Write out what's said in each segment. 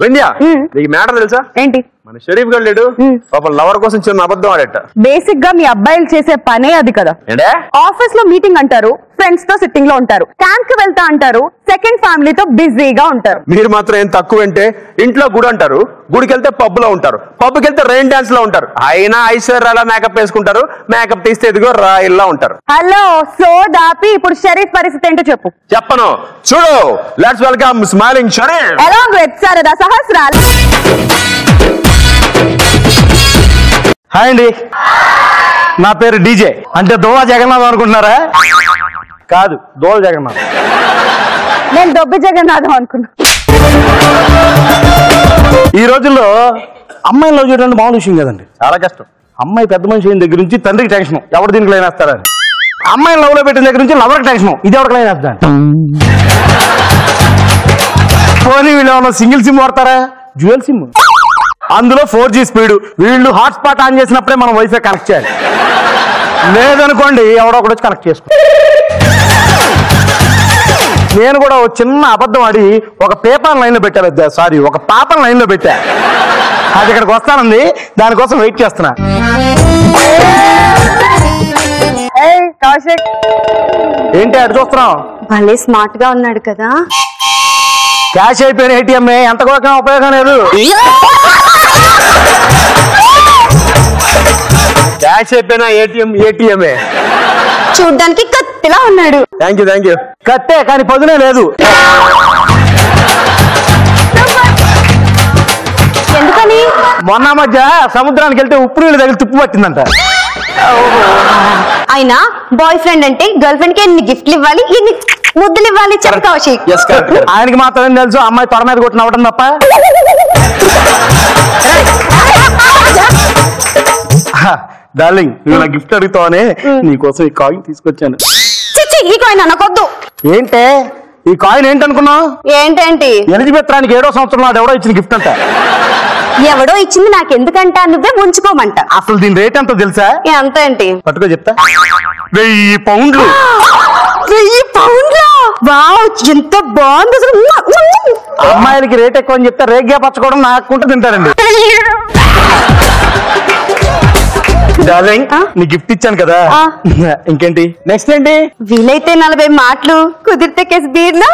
వింధ్యా నీకు మ్యాటర్ తెలుసా ఏంటి? మన షరీఫ్ గారు లేడు పాపం లవర్ కోసం చిన్న అబద్ధం ఆడట. బేసిక్ గా మీ అబ్బాయిలు చేసే పనే అది కదా. ఆఫీస్ లో మీటింగ్ అంటారు, ఫ్రెండ్స్ తో సిట్టింగ్ లో ఉంటారు, క్యాంప్ కి వెళ్తా అంటారు, సెకండ్ ఫ్యామిలీతో బిజీగా ఉంటారు. మీరు మాత్రం ఏం తక్కువ అంటే ఇంట్లో గుడి అంటారు, గుడికి వెళ్తే పబ్ లో ఉంటారు, పబ్కి వెళ్తే రెయిన్ డాన్స్ లో ఉంటారు, అయినా ఐశ్వర్యాలా మేకప్ వేసుకుంటారు, మేకప్ తీస్తే ఎదిగో రాయిల్లా ఉంటారు. హలో సో దాపి ఇప్పుడు షరీఫ్ పరిస్థితి ఏంటో చెప్పు. చెప్పను చూడు. Let's welcome smiling Sharif along with Sharada సహస్రాల్. హాయ్ అండి, నా పేరు డీజే. అంటే దోవా జగన్నాథ్ అనుకుంటున్నారా? కాదు, దోవా జగన్నాథ్. నేను దొబ్బి జగన్నాథం అనుకున్నా. ఈ రోజుల్లో అమ్మాయిని లవ్ చేయడం మామూలు విషయం కదండి, చాలా కష్టం. అమ్మాయి పెద్ద మనిషి అయిన దగ్గర నుంచి తండ్రికి టెన్షన్, ఎవరు దీనికి లైన్ వేస్తారని. అమ్మాయిని లవ్ లో పెట్టిన దగ్గర నుంచి లవర్కి టెన్షన్, ఇది ఎవరికి లైన్ వేస్తాను. పోనీ వీళ్ళు ఏమన్నా సింగిల్ సిమ్ వాడతారా? డ్యూయల్ సిమ్, అందులో 4G స్పీడ్. వీళ్ళు హాట్స్పాట్ ఆన్ చేసినప్పుడే మనం వైఫై కనెక్ట్ చేయాలి, లేదనుకోండి ఎవడో ఒకటి వచ్చి కనెక్ట్ చేసుకో. నేను కూడా ఒక చిన్న అబద్ధం ఆడి ఒక పేపర్ లైన్ లో పెట్టా, సారీ ఒక పాపర్ లైన్ లో పెట్టా. అది ఇక్కడికి వస్తానంది, దానికోసం వెయిట్ చేస్తున్నా. కౌశిక్ ఏంటి అటు చూస్తున్నావు? భలే స్మార్ట్ గా ఉన్నాడు కదా. క్యాష్ అయిపోయిన ఏటీఎం ఎంత కూడా ఉపయోగం లేదు. క్యాష్ అయిపోయినా ఏటీఎంఏ చూడ్డానికి కత్తిలా ఉన్నాడు. Thank you. కట్టే కానీ పదునే లేదు. ఎందుకని? మొన్న మధ్య సముద్రానికి వెళ్తే ఉప్పు నీళ్ళు తగిలి తుప్పు పట్టిందంట. అయినా బాయ్ ఫ్రెండ్ అంటే గర్ల్ ఫ్రెండ్ కి ఎన్ని గిఫ్ట్లు ఇవ్వాలి, ఎన్ని ముద్దులు ఇవ్వాలి చెప్పు కౌశిక్. ఆయనకి మాత్రం ఏం తెలుసు, అమ్మాయి తొడ మీద కొట్టిన అవ్వడం తప్ప. డార్లింగ్, నువ్వు నా గిఫ్ట్ అడుగుతావనే నీకోసం ఈ కాయిన్ తీసుకొచ్చాను. ఈ కాయిన్ అనకొద్దు. ఏంటే ఈ కాయిన్ ఏంటనుకున్నావు? ఏంటేంటి? ఎలిజబెత్ రానికి 7వ సంవత్సరం నాడు ఎవడో ఇచ్చిన గిఫ్ట్ అంట. ఎవడో ఇచ్చింది నాకెందుకంట, నువ్వే ఉంచుకోమంట. అసలు దీని రేట్ ఎంతో తెలుసా? ఎంత ఏంటి? పట్టుకో చెప్తా. 1000 పౌండ్లు. 1000 పౌండ్లా? వావ్, ఎంత బాగుంది అసలు. అమ్మాయిలకి రేట్ ఎక్కువ అని చెప్తే రేగ్గా పచ్చకోవడం నాకుంటే తింటారండి. డార్లింగ్, నీ గిఫ్ట్ ఇచ్చాను కదా, ఇంకేంటి నెక్స్ట్ ఏంటి? వీలైతే 40 మాటలు, కుదిరితే కేసు బీర్లు.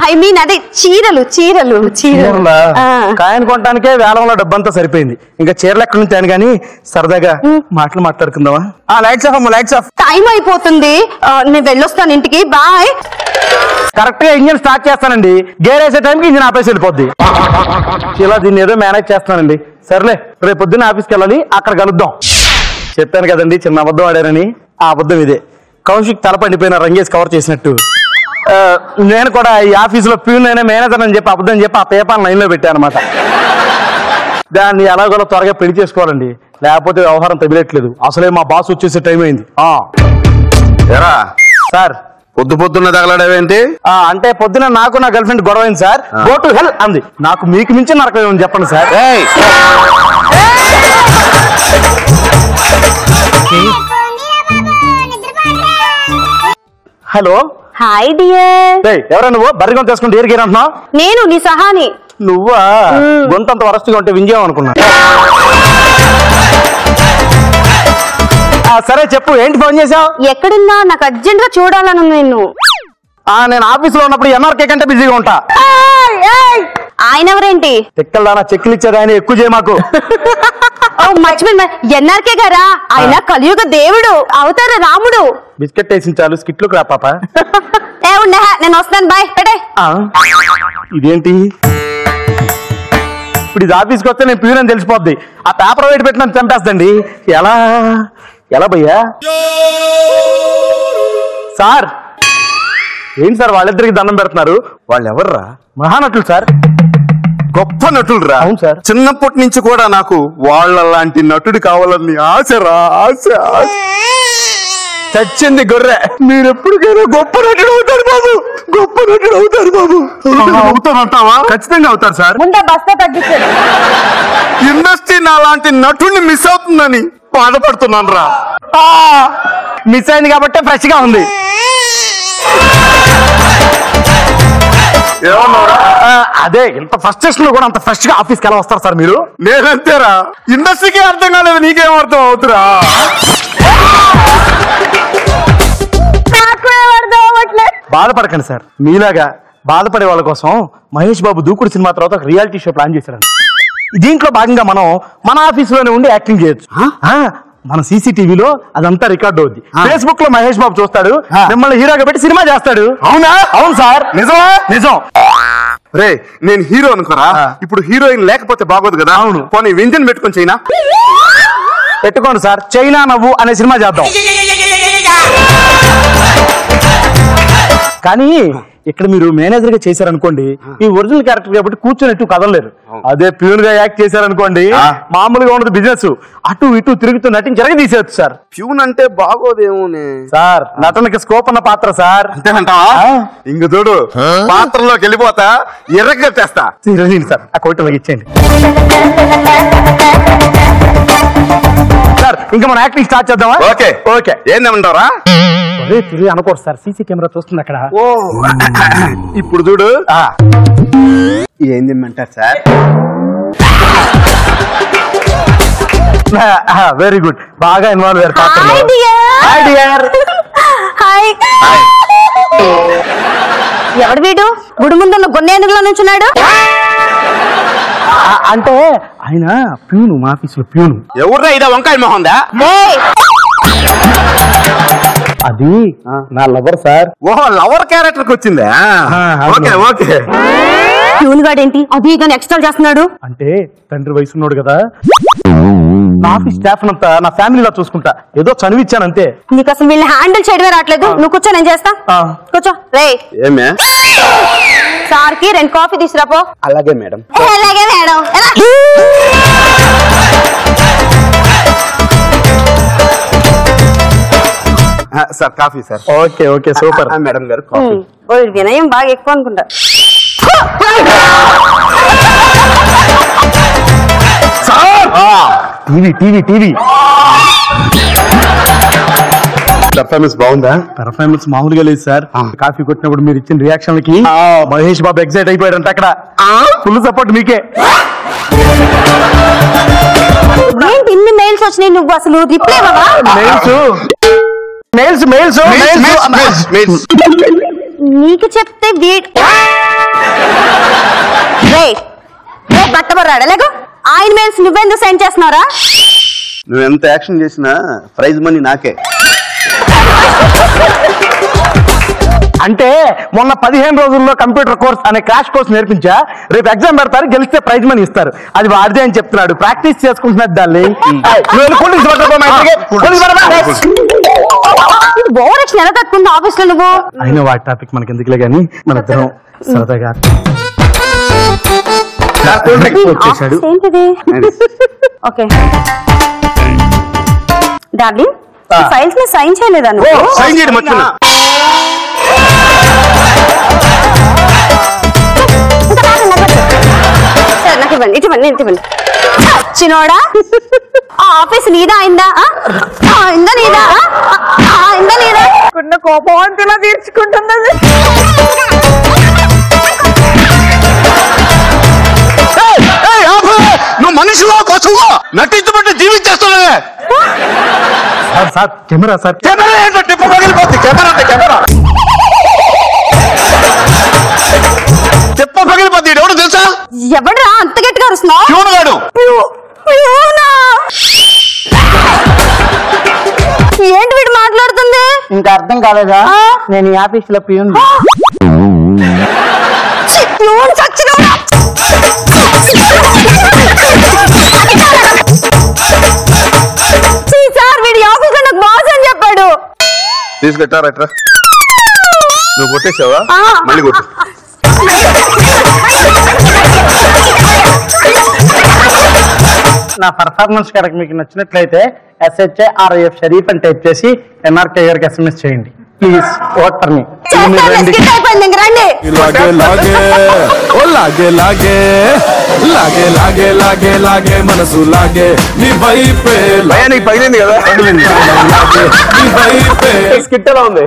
ఐ మీన్ అదే చీరలు. కాయన కొనడానికే వేలంలో డబ్బంతా సరిపోయింది, ఇంకా చీరలు ఎక్కడి నుంచి అని కానీ సరదాగా మాటలు మాట్లాడుకుందామా? Lights off. టైం అయిపోతుంది, నేను వెళ్ళొస్తాను ఇంటికి. బాయ్. కరెక్ట్ గా ఇంజిన్ స్టార్ట్ చేస్తానండి, గేర్ వేసే టైంకి ఇంజిన్ ఆపేసి వెళ్ళిపోద్ది. ఇలా దీన్ని ఏదో మేనేజ్ చేస్తానండి. సర్లే, రేపు పొద్దున్న ఆఫీస్కి వెళ్ళాలి, అక్కడ కలుద్దాం. చెప్పాను కదండి చిన్న అబద్ధం ఆడారని, ఆ అబద్ధం ఇదే. కౌశిక్ తల పండిపోయిన రంగేసి కవర్ చేసినట్టు నేను కూడా ఈ ఆఫీసులో ప్యూన్ అయినా మేనేజర్ అని చెప్పి అబద్ధం చెప్పి ఆ పేపర్ లైన్ లో పెట్టాను అనమాట. దాన్ని ఎలాగోలా త్వరగా పెళ్లి చేసుకోవాలండి, లేకపోతే వ్యవహారం తగిలేట్లేదు. అసలే మా బాస్ వచ్చేసే టైం అయింది. సార్, పొద్దున్న తగలడేంటి? అంటే పొద్దున నాకు నా గర్ల్ ఫ్రెండ్ గొడవ అయింది సార్. గో టు హెల్ అంది. నాకు మీకు మించి నరకం చెప్పండి సార్. Hello, hi dear. ఎవరా నువ్వు? బర్రిగొంత తీసుకుంటే ఏరికేరా అంటున్నావు? నేను నీ సహాని. నువ్వా? గొంతంత వరస్ట్గా ఉంటే వింజేం అనుకున్నా. సరే చెప్పు, ఏంటి ఫోన్ చేసావు? ఎక్కడున్నా? నాకు అర్జెంట్ గా చూడాలను నిన్ను. నేను ఆఫీస్ లో ఉన్నప్పుడు ఎన్ఆర్కే కంటే బిజీగా ఉంటా. ఆయన ఎవరేంటి? చెక్కల్దానా, చెక్కులు ఇచ్చేది ఆయన, ఎక్కువ చేయ మాకు. మర్చిపోయి, ఎన్ఆర్కే గారా? ఆయన కలియుగ దేవుడు అవుతారా, రాముడు. బిస్కెట్ వేసి చాలు, స్కిట్లోకి రా పాప. నేను వస్తాను, బాయ్. ఇదేంటి ఇప్పుడు? ఇది ఆఫీస్కి వస్తే నేను ప్యూన్ అని తెలిసిపోద్ది. ఆ పేపర్ వెయిట్ పెట్టిన చంపేస్తండి. ఎలా భయ్యా? సార్ ఏంటి సార్ వాళ్ళిద్దరికి దండం పెడుతున్నారు? వాళ్ళు ఎవర్రా? మహానటులు సార్, గొప్ప నటులు రా. అవును సార్, చిన్నప్పటి నుంచి కూడా నాకు వాళ్ళ లాంటి నటుడు కావాలని ఆశరా, ఆశ. చచ్చింది గొర్రె. మీరు ఎప్పటికైనా గొప్ప నటుడు అవుతారు బాబు, గొప్ప నటుడు అవుతారు బాబు. అవుతానంటావా? ఖచ్చితంగా అవుతారు సార్. ముందే బస్తా తగ్గించాడు. ఇండస్ట్రీ నా లాంటి నటుడిని మిస్ అవుతుందని బాధపడుతున్నాను రా. మిస్ అయింది కాబట్టి ఫ్రెష్ గా ఉంది. అదే ఇంత ఫ్రస్ట్రేషన్ లో కూడా అంత ఫ్రెష్ గా ఆఫీస్కి ఎలా వస్తారు సార్ మీరు? నేనంతేరా, ఇండస్ట్రీకే అర్థం కాలేదు, నీకేం అర్థం అవుతురా? బాధపడకండి సార్, మీలాగా బాధపడే వాళ్ళ కోసం మహేష్ బాబు దూకుడు సినిమా తర్వాత ఒక రియాలిటీ షో ప్లాన్ చేశారు. దీంట్లో భాగంగా మనం మన ఆఫీస్ లోనే ఉండి యాక్టింగ్ చేయొచ్చు. మన సీసీటీవీలో అదంతా రికార్డ్ అవుద్ది. ఫేస్బుక్ లో మహేష్ బాబు చూస్తాడు, మిమ్మల్ని హీరోగా పెట్టి సినిమా చేస్తాడు. అవునా? అవును సార్, నిజమా? నిజం. రే, నేను హీరో అనుకోరా, ఇప్పుడు హీరోయిన్ లేకపోతే బాగోదు కదా. అవును. పోనీ వ్యంజన్ పెట్టుకొని చైనా పెట్టుకోండి సార్, చైనా నవ్వు అనే సినిమా చేద్దాం. కానీ ఇక్కడ మీరు మేనేజర్ గా చేశారనుకోండి, ఈ ఒరిజినల్ క్యారెక్టర్ కాబట్టి కూర్చొని కదలలేరు. అదే ప్యూన్ గా యాక్ట్ చేశారనుకోండి, మామూలుగా ఉండదు బిజినెస్, అటు ఇటు తిరుగుతూ నటించి తీసేయచ్చు సార్. ప్యూన్ అంటే బాగోదేమో సార్, నటనకి స్కోప్ ఉన్న పాత్ర సార్. అంతేనంటావా? ఇంక చూడు, పాత్రలోకి వెళ్ళిపోతా, ఎర్రగట్టేస్తా. సార్ ఆ కోటి ఇచ్చేయండి సార్. ఇంకా మనం యాక్టింగ్ స్టార్ట్ చేద్దామా? Okay okay. ఏందేమంటారా? తిరిగి అనుకోరు సార్, సీసీ కెమెరా చూస్తుంది అక్కడ. ఇప్పుడు చూడు, ఏందేమంటారు సార్? వెరీ గుడ్, బాగా ఇన్వాల్వ్ అయ్యారు పాత్రలో. ఎవడు వీడు గుడి ముందున్న గొన్నేనుగులో నుంచున్నాడు? అంటే ఆయన ప్యూను, మా ఆఫీస్ లో ప్యూను. ఎవరురా ఇదా వంకాయ మొహందా? అది నా లవర్ సార్. ఓహో, లవర్ క్యారెక్టర్ కి వచ్చిందా? Okay okay. ప్యూన్ గాడేంటి అది కానీ ఎక్స్ట్రా చేస్తున్నాడు? అంటే తండ్రి వయసు ఉన్నాడు కదా, నా ఆఫీస్ స్టాఫ్ అంతా నా ఫ్యామిలీలో చూసుకుంటా, ఏదో చనివిచ్చాను అంతే. నీకు అసలు వీళ్ళని హ్యాండిల్ చేయడమే రావట్లేదు. నువ్వు కూర్చో, నేను చేస్తా. కూర్చో. రే, ఏమే సార్ కి 2 కాఫీ తీసుకురాపో. అలాగే మేడం. అలాగే madam. Sir coffee sir. Okay okay, super. Madam గారు కాఫీ. వినయం బాగా ఎక్కువ అనుకుంటా. టీవీ టీవీ టీవీ పర్ఫార్మెన్స్ బాగుందా? పర్ఫార్మెన్స్ మామూలుగా లేదు సార్. కాఫీ కొట్టినప్పుడు మీరు ఇచ్చిన రియాక్షన్లకి మహేష్ బాబు ఎక్సైట్ అయిపోయాడంట. అక్కడ ఫుల్ సపోర్ట్ మీకే. ఏంటి ఇన్ని మెయిల్స్ వచ్చినాయి, నువ్వు అసలు రిప్లై ఇవ్వవా? మెయిల్స్ మెయిల్స్ మెయిల్స్ నీకు చెప్తే బట్టబర్రాడా లేకు ఆయన మెయిల్స్ నువ్వెందుకు సెండ్ చేస్తున్నారా? నువ్వు ఎంత యాక్షన్ చేసినా ప్రైజ్ మనీ నాకే. అంటే మొన్న 15 రోజుల్లో కంప్యూటర్ కోర్స్ అనే క్రాష్ కోర్స్ నేర్పించా. రేపు ఎగ్జామ్ పెడతారు, గెలిస్తే ప్రైజ్ మనీ ఇస్తారు. అది వాడిదే అని చెప్తున్నాడు. ప్రాక్టీస్ చేసుకుంటున్నది దాన్ని. ఓవరాక్షన్ ఎలా తట్టుకుంటా ఆఫీస్ లో నువ్వు? అయినా వాటి టాపిక్ మనకి ఎందుకులే గానీ, మన ఇద్దరం సరదాగా వచ్చేసాడు. ఓకే డార్లింగ్, ఫైల్స్ మీద సైన్ చేయలేదా నువ్వు? సైన్ చేయడం మర్చిపోయినా. సరే నాకు ఇవ్వండి, ఇవ్వండి. చిన్నోడా, ఆఫీస్ నీదా అయిందా? అయిందా నీదా? అయిందా నీదా? కోపం అంతలా తీర్చుకుంటున్నది. నువ్వు మనిషిలో పశువు నటించబట్టి జీవించేస్తున్నావే. Sir camera sir. కెమెరా ఏంటో టిప్పు పగిలిపోద్ది. కెమెరా అంటే కెమెరా టిప్పు పగిలిపోద్ది. ఎవడు తెలుసా? ఎవడరా అంత గట్టిగా అరుస్తున్నావు? ప్యూన్ గాడు. ఏంటి వీడు మాట్లాడుతుంది? ఇంకా అర్థం కాలేదా? నేను ఈ ఆఫీస్ లో ప్యూన్. సార్ వీడి ఆఫీస్ లో నాకు బాస్ అని చెప్పాడు. తీసుకెట్టారా? నువ్వు కొట్టేసావా? మళ్ళీ కొట్టు. నా పర్ఫార్మెన్స్ కనుక మీకు నచ్చినట్లయితే SHARIF షరీఫ్ అని టైప్ చేసి NRK గారికి SMS చేయండి ప్లీజ్. Vote for me. మనసు లాగే నీ వైపే పగిలింది కదా. నీ వైపే స్కిట్ ఎలా ఉంది?